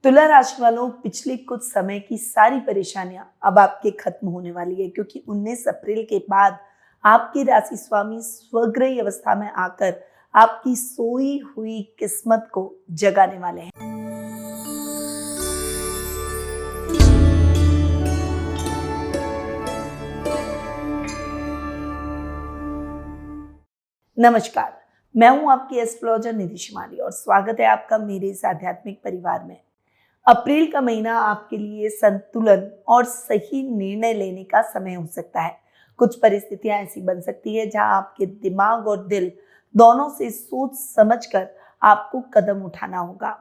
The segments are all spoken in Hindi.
तुला राशि वालों, पिछले कुछ समय की सारी परेशानियां अब आपके खत्म होने वाली है, क्योंकि 19 अप्रैल के बाद आपकी राशि स्वामी स्वग्रही अवस्था में आकर आपकी सोई हुई किस्मत को जगाने वाले हैं। नमस्कार, मैं हूं आपकी एस्ट्रोलॉजर निधि शिमाली और स्वागत है आपका मेरे इस आध्यात्मिक परिवार में। अप्रैल का महीना आपके लिए संतुलन और सही निर्णय लेने का समय हो सकता है। कुछ परिस्थितियां ऐसी बन सकती है जहां आपके दिमाग और दिल दोनों से सोच समझकर आपको कदम उठाना होगा।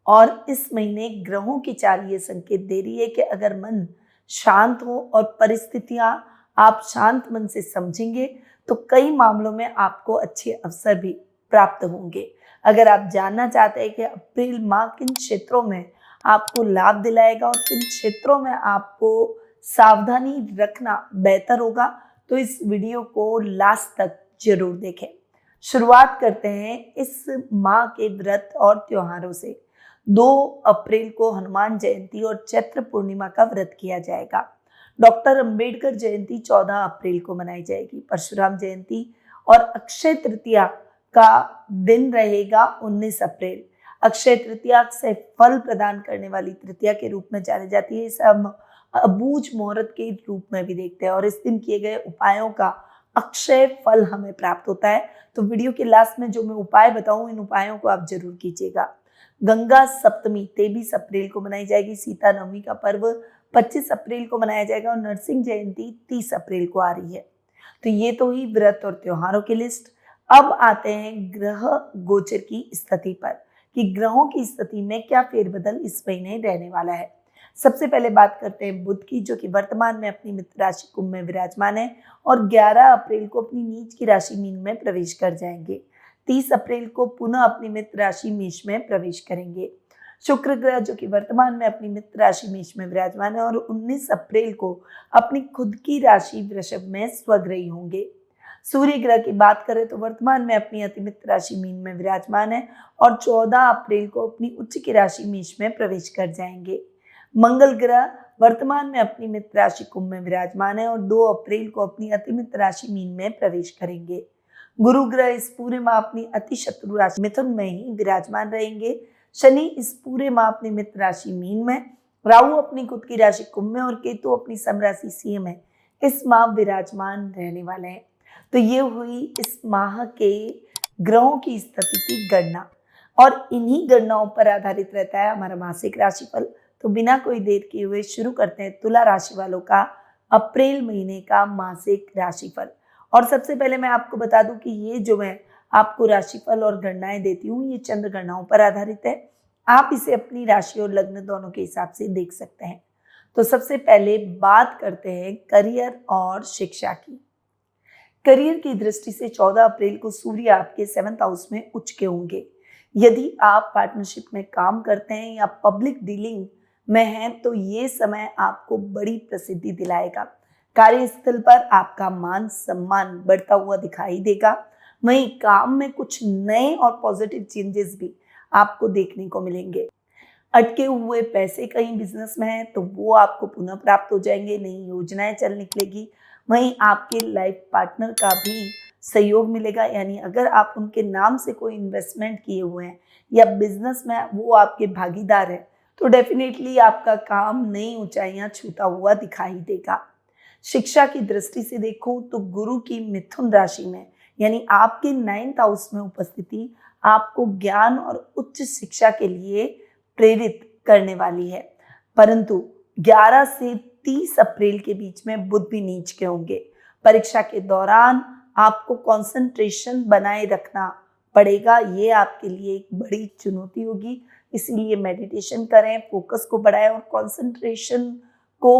और इस महीने ग्रहों की चाल ये संकेत दे रही है कि अगर मन शांत हो और परिस्थितियां आप शांत मन से समझेंगे तो कई मामलों में आपको अच्छे अवसर भी प्राप्त होंगे। अगर आप जानना चाहते हैं कि अप्रैल माह किन क्षेत्रों में आपको लाभ दिलाएगा और किन क्षेत्रों में आपको सावधानी रखना बेहतर होगा, तो इस वीडियो को लास्ट तक जरूर देखें। शुरुआत करते हैं इस माह के व्रत और त्योहारों से। 2 अप्रैल को हनुमान जयंती और चैत्र पूर्णिमा का व्रत किया जाएगा। डॉक्टर अंबेडकर जयंती 14 अप्रैल को मनाई जाएगी। परशुराम जयंती और अक्षय तृतीया का दिन रहेगा 19 अप्रैल। अक्षय तृतीया से फल प्रदान करने वाली तृतीया के रूप में जानी जाती है। इसे हम अबूझ मुहूर्त के रूप में भी देखते हैं और इस दिन किए गए उपायों का अक्षय फल हमें प्राप्त होता है। तो वीडियो के लास्ट में जो मैं उपाय बताऊं, इन उपायों को आप जरूर कीजिएगा। गंगा सप्तमी 23 अप्रैल को मनाई जाएगी। सीता नवमी का पर्व 25 अप्रैल को मनाया जाएगा और नरसिंह जयंती 30 अप्रैल को आ रही है। तो ये तो ही व्रत और त्योहारों की लिस्ट। अब आते हैं ग्रह गोचर की स्थिति पर कि ग्रहों की स्थिति में क्या फेरबदल इस महीने रहने वाला है। सबसे पहले बात करते हैं बुध की, जो कि वर्तमान में अपनी मित्र राशि कुंभ में विराजमान है और 11 अप्रैल को अपनी नीच की राशि मीन में प्रवेश कर जाएंगे। 30 अप्रैल को पुनः अपनी मित्र राशि मेष में प्रवेश करेंगे। शुक्र ग्रह, जो कि वर्तमान में अपनी मित्र राशि मेष में विराजमान है और 19 अप्रैल को अपनी खुद की राशि वृषभ में स्वग्रही होंगे। सूर्य ग्रह की बात करें तो वर्तमान में अपनी अति मित्र राशि मीन में विराजमान है और 14 अप्रैल को अपनी उच्च की राशि मेष में प्रवेश कर जाएंगे। मंगल ग्रह वर्तमान में अपनी मित्र राशि कुंभ में विराजमान है और 2 अप्रैल को अपनी अति मित्र राशि मीन में प्रवेश करेंगे। गुरु ग्रह इस पूरे माह अपनी अति शत्रु राशि मिथुन में ही विराजमान रहेंगे। शनि इस पूरे माह अपनी मित्र राशि मीन में, राहु अपनी खुद की राशि कुंभ में और केतु अपनी समराशि सिंह में इस माह विराजमान रहने वाले हैं। तो ये हुई इस माह के ग्रहों की स्थिति की गणना और इन्हीं गणनाओं पर आधारित रहता है हमारा मासिक राशिफल। तो बिना कोई देर किए हुए शुरू करते हैं तुला राशि वालों का अप्रैल महीने का मासिक राशिफल। और सबसे पहले मैं आपको बता दूं कि ये जो मैं आपको राशिफल और गणनाएं देती हूँ, ये चंद्र गणनाओं पर आधारित है। आप इसे अपनी राशि और लग्न दोनों के हिसाब से देख सकते हैं। तो सबसे पहले बात करते हैं करियर और शिक्षा की। करियर की दृष्टि से 14 अप्रैल को सूर्य आपके 7th हाउस में उच्च के होंगे। यदि आप पार्टनरशिप में काम करते हैं या पब्लिक डीलिंग में हैं तो ये समय आपको बड़ी प्रसिद्धि दिलाएगा। कार्यस्थल पर आपका मान सम्मान बढ़ता हुआ दिखाई देगा। वहीं काम में कुछ नए और पॉजिटिव चेंजेस भी आपको देखने को मिलेंगे। अटके हुए पैसे कहीं बिजनेस में हैं तो वो आपको पुनः प्राप्त हो जाएंगे। नई योजनाएं चल निकलेगी। वहीं आपके लाइफ पार्टनर का भी सहयोग मिलेगा, यानी अगर आप उनके नाम से कोई इन्वेस्टमेंट किए हुए हैं या बिजनेस में वो आपके भागीदार है तो डेफिनेटली आपका काम नई ऊंचाइयां छूता हुआ दिखाई देगा। शिक्षा की दृष्टि से देखूं तो गुरु की मिथुन राशि में यानी आपके 9th हाउस में उपस्थिति आपको ज्ञान और उच्च शिक्षा के लिए प्रेरित करने वाली है। परंतु 11 से 30 अप्रैल के बीच में बुध भी नीच के होंगे। परीक्षा के दौरान आपको कंसंट्रेशन बनाए रखना पड़ेगा। ये आपके लिए एक बड़ी चुनौती होगी, इसीलिए मेडिटेशन करें, फोकस को बढ़ाएं और कंसंट्रेशन को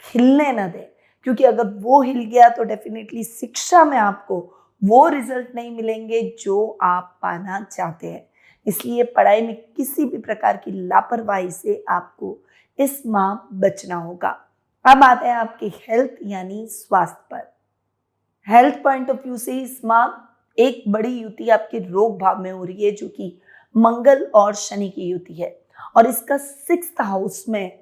हिलने न दें, क्योंकि अगर वो हिल गया तो डेफिनेटली शिक्षा में आपको वो रिजल्ट नहीं मिलेंगे जो आप पाना चाहते हैं। इसलिए पढ़ाई में किसी भी प्रकार की लापरवाही से आपको इस माह बचना होगा। अब आते हैं आपके हेल्थ यानी स्वास्थ्य पर। हेल्थ पॉइंट ऑफ व्यू से इस माह एक बड़ी युति आपके रोग भाव में हो रही है, जो कि मंगल और शनि की युति है। और इसका 6th हाउस में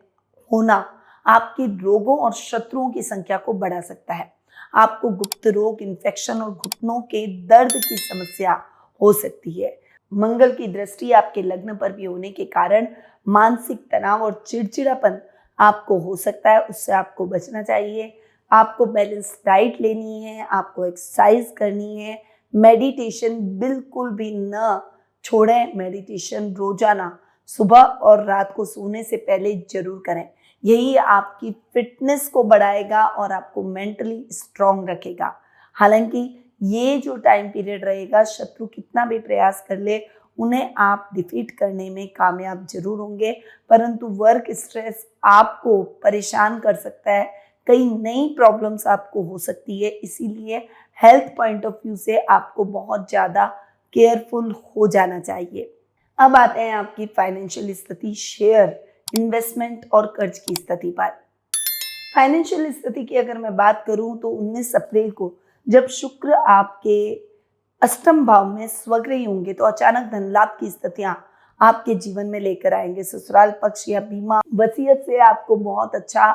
होना आपके रोगों और शत्रुओं की संख्या को बढ़ा सकता है। आपको गुप्त रोग, इन्फेक्शन और घुटनों के दर्द की समस्या हो सकती है। मंगल की दृष्टि आपके लग्न पर भी होने के कारण मानसिक तनाव और चिड़चिड़ापन आपको हो सकता है, उससे आपको बचना चाहिए। आपको बैलेंस डाइट लेनी है, आपको एक्सरसाइज करनी है, मेडिटेशन बिल्कुल भी न छोड़ें। मेडिटेशन रोजाना सुबह और रात को सोने से पहले जरूर करें। यही आपकी फिटनेस को बढ़ाएगा और आपको मेंटली स्ट्रांग रखेगा। हालांकि ये जो टाइम पीरियड रहेगा, शत्रु कितना भी प्रयास कर ले, उन्हें आप डिफीट करने में कामयाब जरूर होंगे, परंतु वर्क स्ट्रेस आपको परेशान कर सकता है। कई नई प्रॉब्लम्स आपको हो सकती है, इसीलिए हेल्थ पॉइंट ऑफ व्यू से आपको बहुत ज़्यादा केयरफुल हो जाना चाहिए। अब आते हैं आपकी फाइनेंशियल स्थिति, शेयर, इन्वेस्टमेंट और कर्ज की स्थिति पर। फाइनेंशियल स्थिति की अगर मैं बात करूं तो 19 अप्रैल को जब शुक्र आपके अष्टम भाव में स्वग्रही होंगे तो अचानक धन लाभ की स्थितियां आपके जीवन में लेकर आएंगे। ससुराल पक्ष या बीमा वसीयत से आपको बहुत अच्छा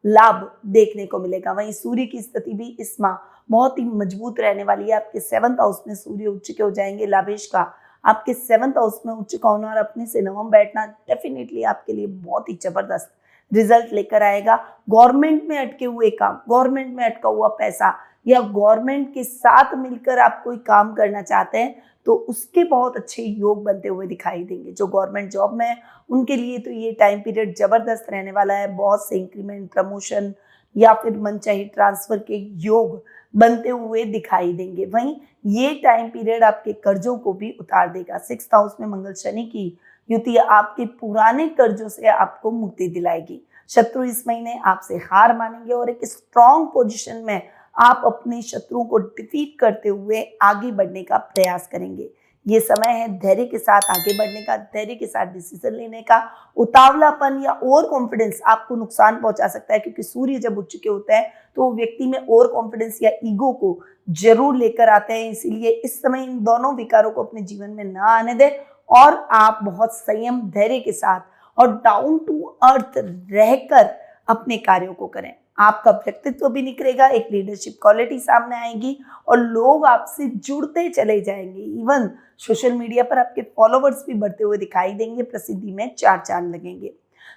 लाभ देखने को मिलेगा। वहीं सूर्य की स्थिति भी इस माह बहुत ही मजबूत रहने वाली है। आपके 7th हाउस में सूर्य उच्च के हो जाएंगे। लाभेश का आपके 7th हाउस में उच्च का होना और अपने से नवम बैठना डेफिनेटली आपके लिए बहुत ही जबरदस्त रिजल्ट लेकर आएगा। गवर्नमेंट में अटके हुए काम, गवर्नमेंट में अटका हुआ पैसा या गवर्नमेंट के साथ मिलकर आप कोई काम करना चाहते हैं तो उसके बहुत अच्छे योग बनते हुए दिखाई देंगे। जो गवर्नमेंट जॉब में है उनके लिए तो ये टाइम पीरियड जबरदस्त रहने वाला है। बहुत से इंक्रीमेंट, प्रमोशन या फिर मनचाही ट्रांसफर के योग बनते हुए दिखाई देंगे। वहीं ये टाइम पीरियड आपके कर्जों को भी उतार देगा। 6th हाउस में मंगल शनि की युति आपके पुराने कर्जों से आपको मुक्ति दिलाएगी। शत्रु इस महीने आपसे हार मानेंगे और एक स्ट्रॉन्ग पोजीशन में आप अपने शत्रुओं को डिफीट करते हुए आगे बढ़ने का प्रयास करेंगे। ये समय है धैर्य के साथ आगे बढ़ने का, धैर्य के साथ डिसीजन लेने का। उतावलापन या ओवर कॉन्फिडेंस आपको नुकसान पहुंचा सकता है, क्योंकि सूर्य जब उच्च के होते हैं तो वो व्यक्ति में ओवर कॉन्फिडेंस या ईगो को जरूर लेकर आते हैं। इसीलिए इस समय इन दोनों विकारों को अपने जीवन में न आने दें और आप बहुत संयम, धैर्य के साथ और डाउन टू अर्थ रहकर अपने कार्यों को करें। आपका व्यक्तित्व भी निखरेगा, एक लीडरशिप क्वालिटी सामने आएगी और लोग आपसे जुड़ते चले जाएंगे। इवन सोशल मीडिया पर आपके फॉलोवर्स भी बढ़ते हुए दिखाई देंगे, प्रसिद्धि में 4 चांद लगेंगे।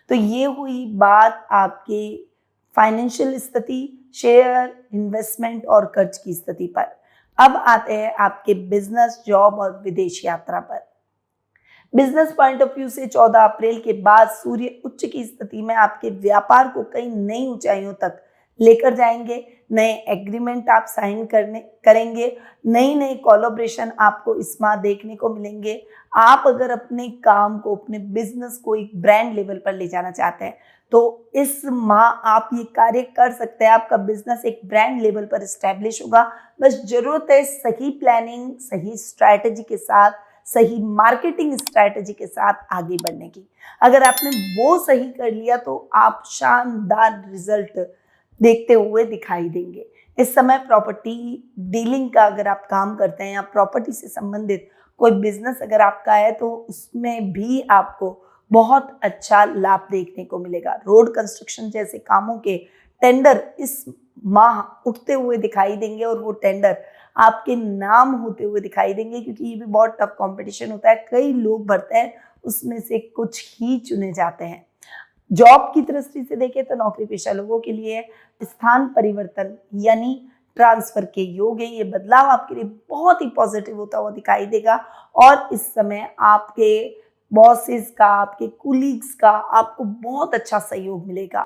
तो ये हुई बात आपके फाइनेंशियल स्थिति, शेयर, इन्वेस्टमेंट और कर्ज की स्थिति पर। अब आते हैं आपके बिजनेस, जॉब और विदेश यात्रा पर। बिजनेस पॉइंट ऑफ व्यू से 14 अप्रैल के बाद सूर्य उच्च की स्थिति में आपके व्यापार को कई नई ऊंचाइयों तक लेकर जाएंगे। नए एग्रीमेंट आप साइन करेंगे, नई नई कोलैबोरेशन आपको इस माह देखने को मिलेंगे। आप अगर अपने काम को, अपने बिजनेस को एक ब्रांड लेवल पर ले जाना चाहते हैं तो इस माह आप ये कार्य कर सकते हैं। आपका बिजनेस एक ब्रांड लेवल पर स्टैब्लिश होगा। बस जरूरत है सही प्लानिंग, सही स्ट्रैटेजी के साथ, सही मार्केटिंग स्ट्रैटेजी के साथ आगे बढ़ने की। अगर आपने वो सही कर लिया तो आप शानदार रिजल्ट देखते हुए दिखाई देंगे। इस समय प्रॉपर्टी डीलिंग का अगर आप काम करते हैं या प्रॉपर्टी से संबंधित कोई बिजनेस अगर आपका है तो उसमें भी आपको बहुत अच्छा लाभ देखने को मिलेगा। रोड कंस्ट्रक्शन जैसे कामों के टेंडर इस माह उठते हुए दिखाई देंगे और वो टेंडर आपके नाम होते हुए दिखाई देंगे, क्योंकि ये भी बहुत टफ कंपटीशन होता है। कई लोग भरते हैं, उसमें से कुछ ही चुने जाते हैं। जॉब की दृष्टि से देखें तो नौकरी पेशा लोगों के लिए स्थान परिवर्तन यानी ट्रांसफर के योग है। ये बदलाव आपके लिए बहुत ही पॉजिटिव होता हुआ दिखाई देगा और इस समय आपके बॉसेस का, आपके कुलीग्स का आपको बहुत अच्छा सहयोग मिलेगा।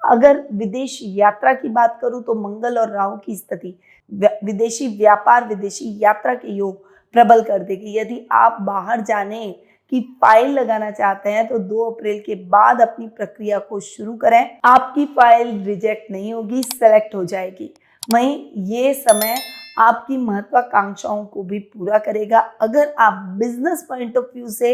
अगर विदेश यात्रा की बात करूं तो मंगल और राहु की स्थिति विदेशी व्यापार, विदेशी यात्रा के योग प्रबल कर देगी। यदि आप बाहर जाने की फाइल लगाना चाहते हैं तो 2 अप्रैल के बाद अपनी प्रक्रिया को शुरू करें। आपकी फाइल रिजेक्ट नहीं होगी, सेलेक्ट हो जाएगी। वहीं ये समय आपकी महत्वाकांक्षाओं को भी पूरा करेगा। अगर आप बिजनेस पॉइंट ऑफ व्यू से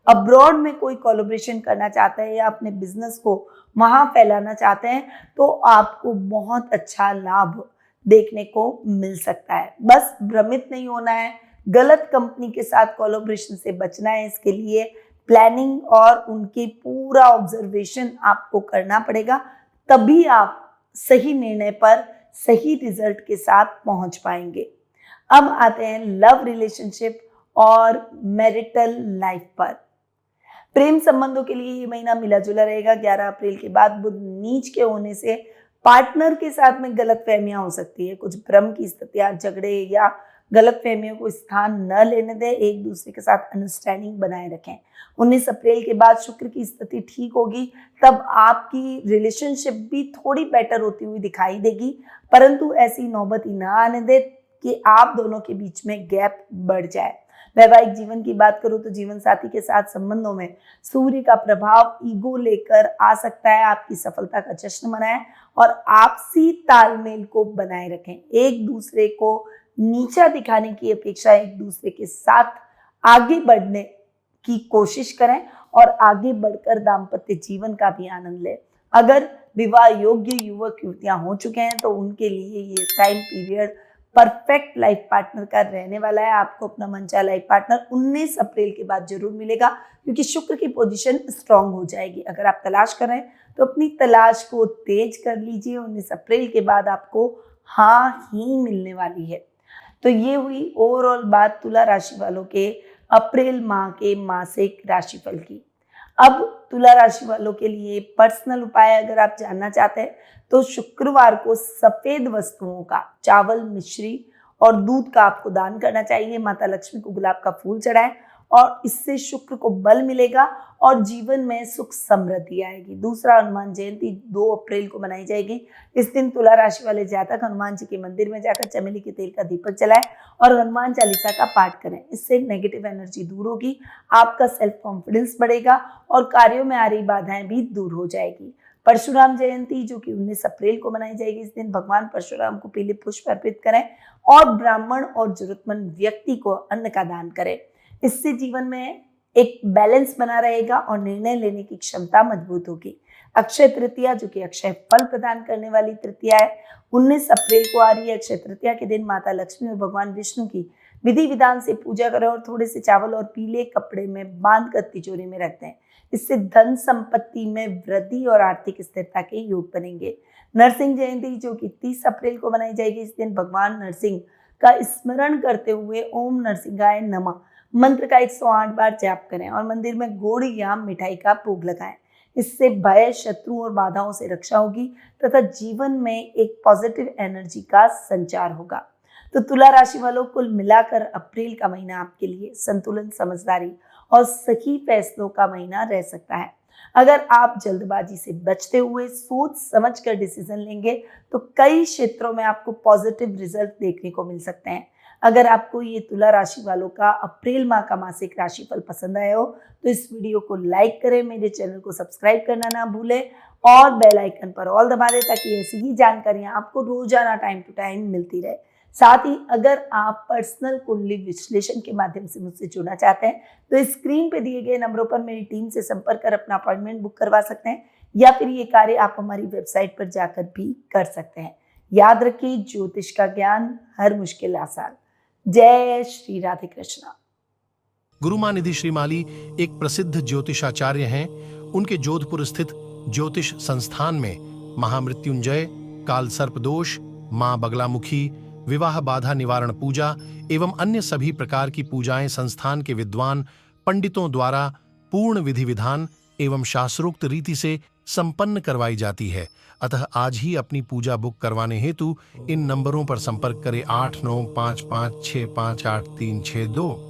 अब्रॉड में कोई कोलैबोरेशन करना चाहते हैं या अपने बिजनेस को वहां फैलाना चाहते हैं तो आपको बहुत अच्छा लाभ देखने को मिल सकता है। बस भ्रमित नहीं होना है, गलत कंपनी के साथ कोलैबोरेशन से बचना है। इसके लिए प्लानिंग और उनके पूरा ऑब्जर्वेशन आपको करना पड़ेगा, तभी आप सही निर्णय पर सही रिजल्ट के साथ पहुंच पाएंगे। अब आते हैं लव रिलेशनशिप और मैरिटल लाइफ पर। प्रेम संबंधों के लिए ये महीना मिला जुला रहेगा। 11 अप्रैल के बाद बुध नीच के होने से पार्टनर के साथ में गलतफहमियां हो सकती है। कुछ भ्रम की स्थितियां, झगड़े या गलतफहमियों को स्थान न लेने दें। एक दूसरे के साथ अंडरस्टैंडिंग बनाए रखें। 19 अप्रैल के बाद शुक्र की स्थिति ठीक होगी, तब आपकी रिलेशनशिप भी थोड़ी बेटर होती हुई दिखाई देगी, परंतु ऐसी नौबत ही ना आने दे कि आप दोनों के बीच में गैप बढ़ जाए। वैवाहिक जीवन की बात करूं तो जीवन साथी के साथ संबंधों में सूर्य का प्रभाव ईगो लेकर आ सकता है। आपकी सफलता का जश्न मनाएं और आपसी तालमेल को बनाए रखें। एक दूसरे को नीचा दिखाने की अपेक्षा एक दूसरे के साथ आगे बढ़ने की कोशिश करें और आगे बढ़कर दाम्पत्य जीवन का भी आनंद लें। अगर विवाह योग्य युवक युवतियां हो चुके हैं तो उनके लिए ये time period perfect life partner का रहने वाला है। आपको अपना मनचाहा लाइफ पार्टनर 19 अप्रैल के बाद जरूर मिलेगा, क्योंकि शुक्र की पोजीशन स्ट्रांग हो जाएगी। अगर आप तलाश कर रहे हैं तो अपनी तलाश को तेज कर लीजिए। 19 अप्रैल के बाद आपको हाँ ही मिलने वाली है। तो ये हुई ओवरऑल बात तुला राशि वालों के अप्रैल माह के मासिक राशिफल की। अब तुला राशि वालों के लिए पर्सनल उपाय अगर आप जानना चाहते हैं तो शुक्रवार को सफेद वस्तुओं का, चावल, मिश्री और दूध का आपको दान करना चाहिए। माता लक्ष्मी को गुलाब का फूल चढ़ाएं और इससे शुक्र को बल मिलेगा और जीवन में सुख समृद्धि आएगी। दूसरा, हनुमान जयंती 2 अप्रैल को मनाई जाएगी। इस दिन तुला राशि वाले जातक हनुमान जी के मंदिर में जाकर चमेली के तेल का दीपक जलाएं और हनुमान चालीसा का पाठ करें। इससे नेगेटिव एनर्जी दूर होगी, आपका सेल्फ कॉन्फिडेंस बढ़ेगा और कार्यों में आ रही बाधाएं भी दूर हो जाएगी। परशुराम जयंती जो कि 19 अप्रैल को मनाई जाएगी। इस दिन भगवान परशुराम को पीले पुष्प अर्पित करें और ब्राह्मण और जरूरतमंद व्यक्ति को अन्न का दान करें। इससे जीवन में एक बैलेंस बना रहेगा और निर्णय लेने की क्षमता मजबूत होगी। अक्षय तृतीया जो कि अक्षय फल प्रदान करने वाली तृतीया है, 19 अप्रैल को आ रही है। अक्षय तृतीया के दिन माता लक्ष्मी और भगवान विष्णु की विधि विधान से पूजा करें और थोड़े से चावल और पीले कपड़े में बांधकर तिजोरी में रख दें। इससे धन संपत्ति में वृद्धि और आर्थिक स्थिरता के योग बनेंगे। नरसिंह जयंती जो कि 30 अप्रैल को मनाई जाएगी। इस दिन भगवान नरसिंह का स्मरण करते हुए ओम नरसिंहाय नमः मंत्र का 108 बार जाप करें और मंदिर में गुड़ या मिठाई का भोग लगाएं। इससे भय, शत्रु और बाधाओं से रक्षा होगी तथा जीवन में एक पॉजिटिव एनर्जी का संचार होगा। तो तुला राशि वालों, कुल मिलाकर अप्रैल का महीना आपके लिए संतुलन, समझदारी और सही फैसलों का महीना रह सकता है। अगर आप जल्दबाजी से बचते हुए सोच समझकर डिसीजन लेंगे तो कई क्षेत्रों में आपको पॉजिटिव रिजल्ट देखने को मिल सकते हैं। अगर आपको ये तुला राशि वालों का अप्रैल माह का मासिक राशिफल पसंद आया हो तो इस वीडियो को लाइक करें, मेरे चैनल को सब्सक्राइब करना ना भूलें और बेल आइकन पर ऑल दबा दें ताकि ऐसी ही जानकारियां आपको रोजाना टाइम टू टाइम मिलती रहे। साथ ही अगर आप पर्सनल कुंडली विश्लेषण के माध्यम से मुझसे जुड़ना चाहते हैं तो स्क्रीन पे दिए गए नंबरों पर मेरी टीम से संपर्क कर अपना अपॉइंटमेंट बुक करवा सकते हैं, या फिर ये कार्य आप हमारी वेबसाइट पर जाकर भी कर सकते हैं। याद रखिए, ज्योतिष का ज्ञान हर मुश्किल आसान। जय श्री राधे कृष्णा। गुरुमानिधि श्रीमाली एक प्रसिद्ध ज्योतिषाचार्य हैं। उनके जोधपुर स्थित ज्योतिष संस्थान में महामृत्युंजय, काल सर्प दोष, मां बगलामुखी, विवाह बाधा निवारण पूजा एवं अन्य सभी प्रकार की पूजाएं संस्थान के विद्वान पंडितों द्वारा पूर्ण विधि विधान एवं शास्त्रोक्त रीति से संपन्न करवाई जाती है। अतः आज ही अपनी पूजा बुक करवाने हेतु इन नंबरों पर संपर्क करें 8955658362।